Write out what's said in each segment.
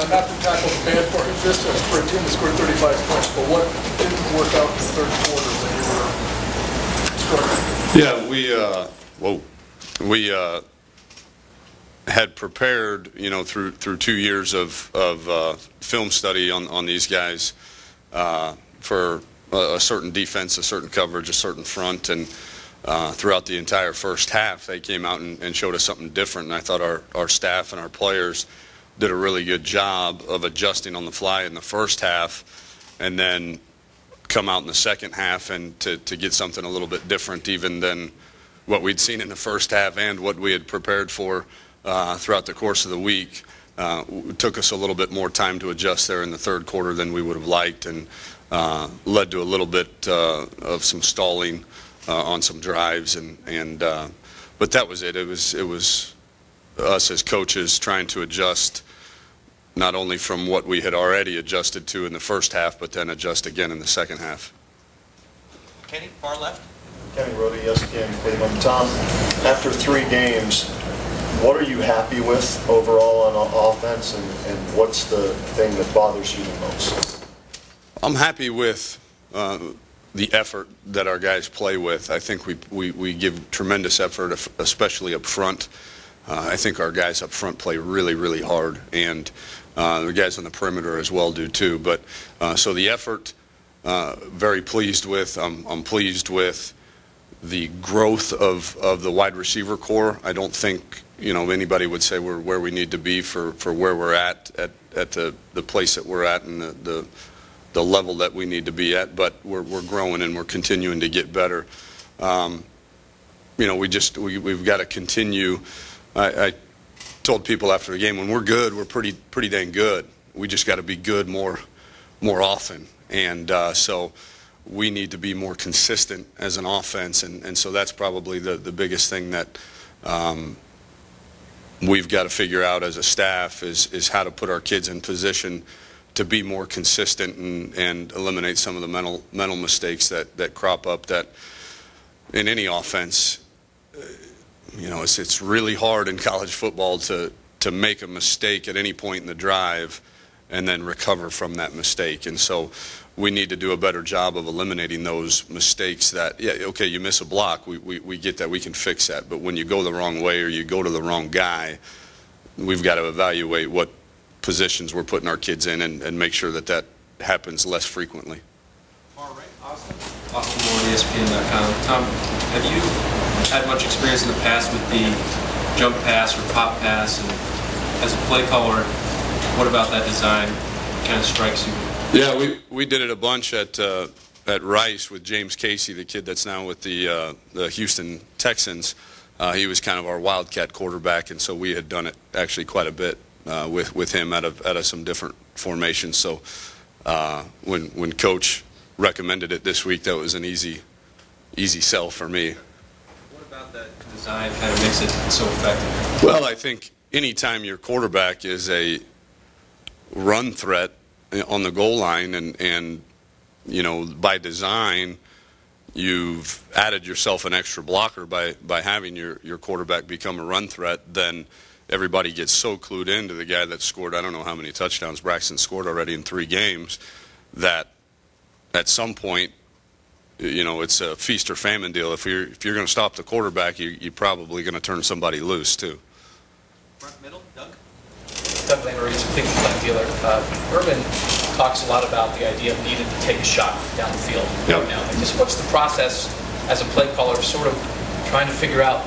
not to tackle the bad part of this for a team that scored 35 points, but what didn't work out in the third quarter when you were struggling? Yeah, we had prepared, through 2 years of film study on these guys for a certain defense, a certain coverage, a certain front, and throughout the entire first half, they came out and showed us something different. And I thought our staff and our players did a really good job of adjusting on the fly in the first half, and then come out in the second half and to get something a little bit different even than what we'd seen in the first half and what we had prepared for throughout the course of the week. It took us a little bit more time to adjust there in the third quarter than we would have liked, and led to a little bit of some stalling on some drives, but that was it. It was us as coaches trying to adjust not only from what we had already adjusted to in the first half, but then adjust again in the second half. Kenny, far left. Kenny Rhoda, ESPN Cleveland. Tom, after 3 games, what are you happy with overall on offense, and what's the thing that bothers you the most? I'm happy with the effort that our guys play with. I think we give tremendous effort, especially up front. I think our guys up front play really, really hard, and the guys on the perimeter as well do too. But so the effort, very pleased with. I'm pleased with the growth of the wide receiver core. I don't think anybody would say we're where we need to be for where we're at the place that we're at and the level that we need to be at, but we're growing and we're continuing to get better. We've got to continue. I told people after the game, when we're good, we're pretty dang good. We just got to be good more often, and so we need to be more consistent as an offense, and so that's probably the biggest thing that we've got to figure out as a staff is how to put our kids in position to be more consistent and eliminate some of the mental mistakes that crop up that in any offense. It's really hard in college football to make a mistake at any point in the drive and then recover from that mistake. And so we need to do a better job of eliminating those mistakes that, you miss a block. We get that. We can fix that. But when you go the wrong way or you go to the wrong guy, we've got to evaluate what positions we're putting our kids in and make sure that happens less frequently. Far right, Austin Moore, ESPN.com. Tom, have you had much experience in the past with the jump pass or pop pass? And as a play caller, what about that design kind of strikes you? Yeah, we did it a bunch at Rice with James Casey, the kid that's now with the Houston Texans. He was kind of our wildcat quarterback, and so we had done it actually quite a bit with him out of some different formations. So when Coach recommended it this week, that was an easy sell for me. What about that design kind of makes it so effective? Well, I think anytime your quarterback is a run threat on the goal line and by design you've added yourself an extra blocker by having your quarterback become a run threat, then everybody gets so clued into the guy that scored, I don't know how many touchdowns Braxton scored already in 3 games, that at some point, it's a feast or famine deal. If you're going to stop the quarterback, you're probably going to turn somebody loose too. Front middle, Doug. Doug Landry, Cleveland dealer. Herman talks a lot about the idea of needing to take a shot down the field. Yep. Now, just what's the process as a play caller, sort of trying to figure out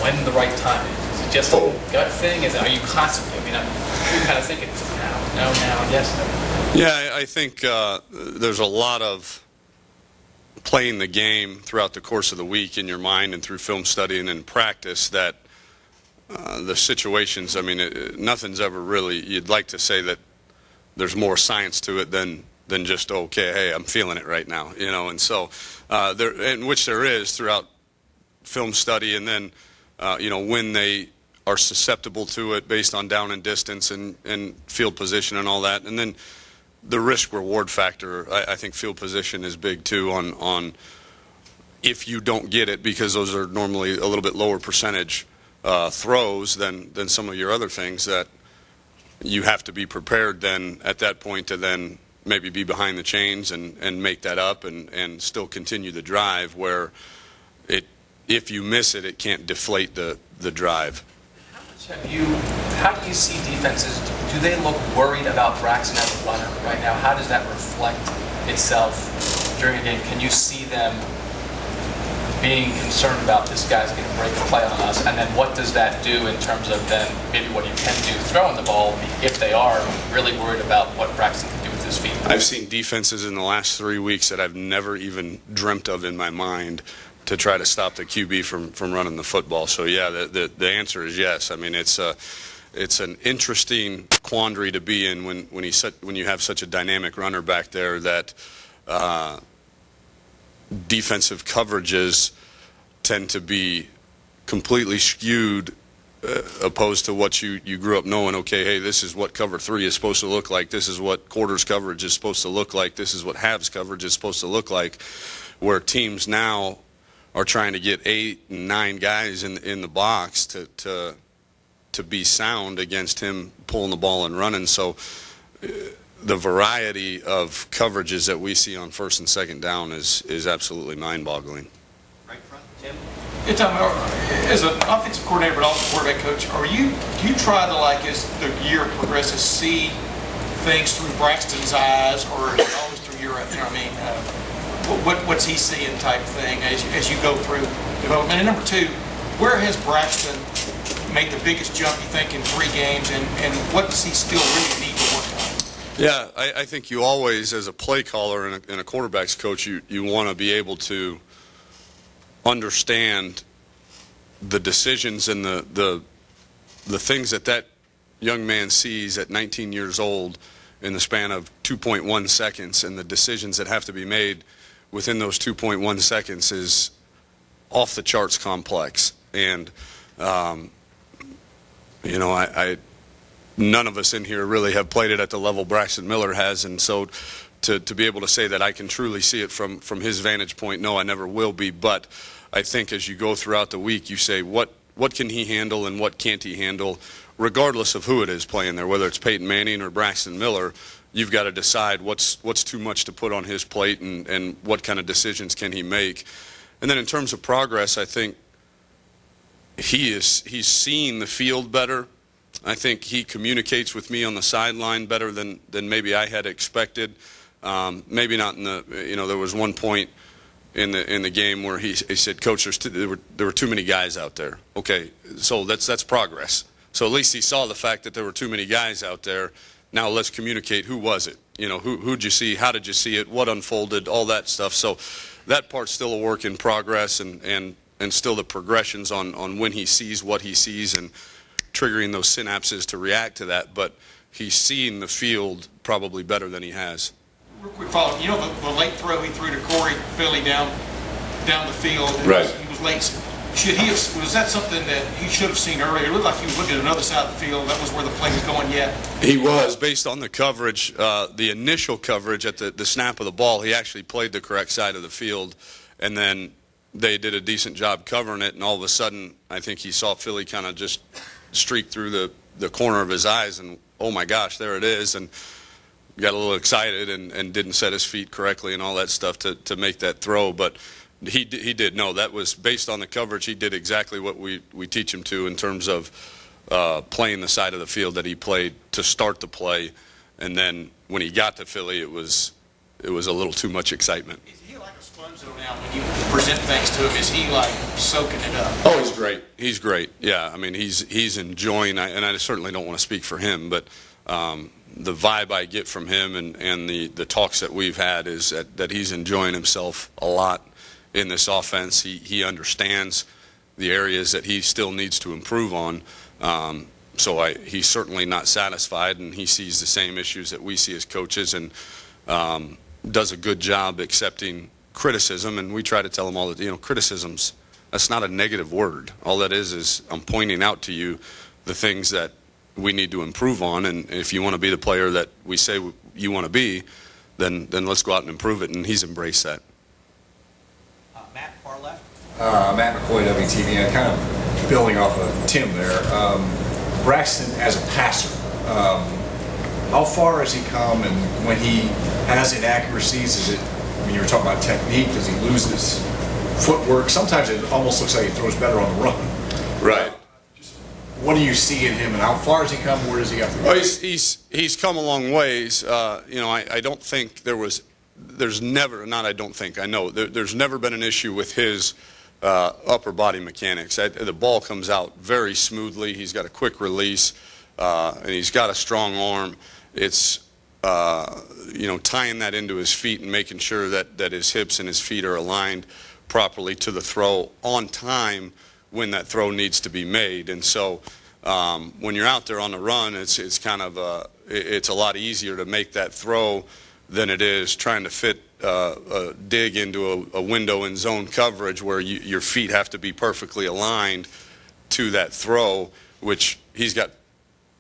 when the right time is? Is it just a gut thing? Are you constantly? You're kind of thinking now, yes. No. Yeah, I think there's a lot of playing the game throughout the course of the week in your mind and through film study and in practice that the situations, nothing's ever really, you'd like to say that there's more science to it than just, okay, hey, I'm feeling it right now, and so, in which there is throughout film study, and then, when they are susceptible to it based on down and distance and field position and all that, and then the risk-reward factor, I think field position is big too on if you don't get it, because those are normally a little bit lower percentage throws than some of your other things that, you have to be prepared then at that point to then maybe be behind the chains and make that up and still continue the drive where if you miss it, it can't deflate the drive. How do you see defenses, do they look worried about Braxton as a runner right now? How does that reflect itself during a game? Can you see them being concerned about this guy's going to break a play on us? And then what does that do in terms of then maybe what you can do throwing the ball if they are really worried about what Braxton can do with his feet? I've seen defenses in the last 3 weeks that I've never even dreamt of in my mind to try to stop the QB from running the football. So yeah, the answer is yes. I mean, it's an interesting quandary to be in when you have such a dynamic runner back there that defensive coverages tend to be completely skewed opposed to what you grew up knowing. Okay, hey, this is what cover 3 is supposed to look like. This is what quarters coverage is supposed to look like. This is what halves coverage is supposed to look like. Where teams now are trying to get 8 and 9 guys in the box to be sound against him pulling the ball and running. So the variety of coverages that we see on first and second down is absolutely mind-boggling. Right front, Tim. Yeah, Tom, as an offensive coordinator but also quarterback coach, do you try to, like, as the year progresses, see things through Braxton's eyes, or is it always through your, you know what I mean, what's he seeing type thing as you go through development? And number 2, where has Braxton made the biggest jump, you think, in 3 games, and what does he still really need to work on? Yeah, I think you always, as a play caller and a quarterback's coach, you want to be able to understand the decisions and the things that young man sees at 19 years old in the span of 2.1 seconds, and the decisions that have to be made within those 2.1 seconds is off the charts complex. And you know, none of us in here really have played it at the level Braxton Miller has, and so to be able to say that I can truly see it from his vantage point, no, I never will be. But I think as you go throughout the week, you say what can he handle and what can't he handle, regardless of who it is playing there, whether it's Peyton Manning or Braxton Miller. You've got to decide what's too much to put on his plate and what kind of decisions can he make. And then in terms of progress, I think he's seeing the field better. I think he communicates with me on the sideline better than maybe I had expected. Maybe not in the, you know, there was one point in the game where he said, "Coach, there were too many guys out there." Okay, so that's progress. So at least he saw the fact that there were too many guys out there. Now let's communicate, who was it? You know, who'd you see? How did you see it? What unfolded? All that stuff. So that part's still a work in progress, and still the progressions on when he sees what he sees and triggering those synapses to react to that. But he's seeing the field probably better than he has. Real quick follow-up. You know the late throw he threw to Corey Philly down the field? Right. He was late. Was that something that he should have seen earlier? It looked like he was looking at another side of the field. That was where the play was going yet. He was, based on the coverage, the initial coverage at the snap of the ball, he actually played the correct side of the field, and then they did a decent job covering it, and all of a sudden I think he saw Philly kind of just streak through the corner of his eyes, and oh my gosh, there it is, and got a little excited and didn't set his feet correctly and all that stuff to make that throw. But he did. No, that was based on the coverage. He did exactly what we teach him to in terms of playing the side of the field that he played to start the play. And then when he got to Philly, it was a little too much excitement. Is he like a sponge though now when you present things to him? Is he like soaking it up? Oh, he's great. He's great. Yeah, I mean, he's enjoying, and I certainly don't want to speak for him, but the vibe I get from him and the talks that we've had is that he's enjoying himself a lot in this offense. He understands the areas that he still needs to improve on. So he's certainly not satisfied, and he sees the same issues that we see as coaches, and does a good job accepting criticism. And we try to tell him all that, you know, criticism's, that's not a negative word. All that is I'm pointing out to you the things that we need to improve on, and if you want to be the player that we say you want to be, then let's go out and improve it, and he's embraced that. Matt, far left. Matt McCoy, WTV. Kind of building off of Tim there. Braxton, as a passer, How far has he come, and when he has inaccuracies, is it, I mean, you were talking about technique, does he lose his footwork? Sometimes it almost looks like he throws better on the run. Right. What do you see in him, and how far has he come? Where does he have to go? Well, he's come a long ways. You know, I don't think there's never, not I don't think, I know, there's never been an issue with his upper body mechanics. The ball comes out very smoothly. He's got a quick release, and he's got a strong arm. It's, you know, tying that into his feet and making sure that his hips and his feet are aligned properly to the throw on time when that throw needs to be made. And so when you're out there on the run, it's kind of it's a lot easier to make that throw than it is trying to fit a dig into a window in zone coverage where your feet have to be perfectly aligned to that throw, which he's got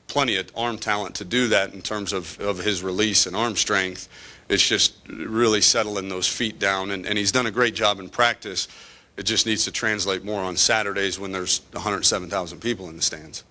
plenty of arm talent to do that in terms of his release and arm strength. It's just really settling those feet down, and he's done a great job in practice. It just needs to translate more on Saturdays when there's 107,000 people in the stands.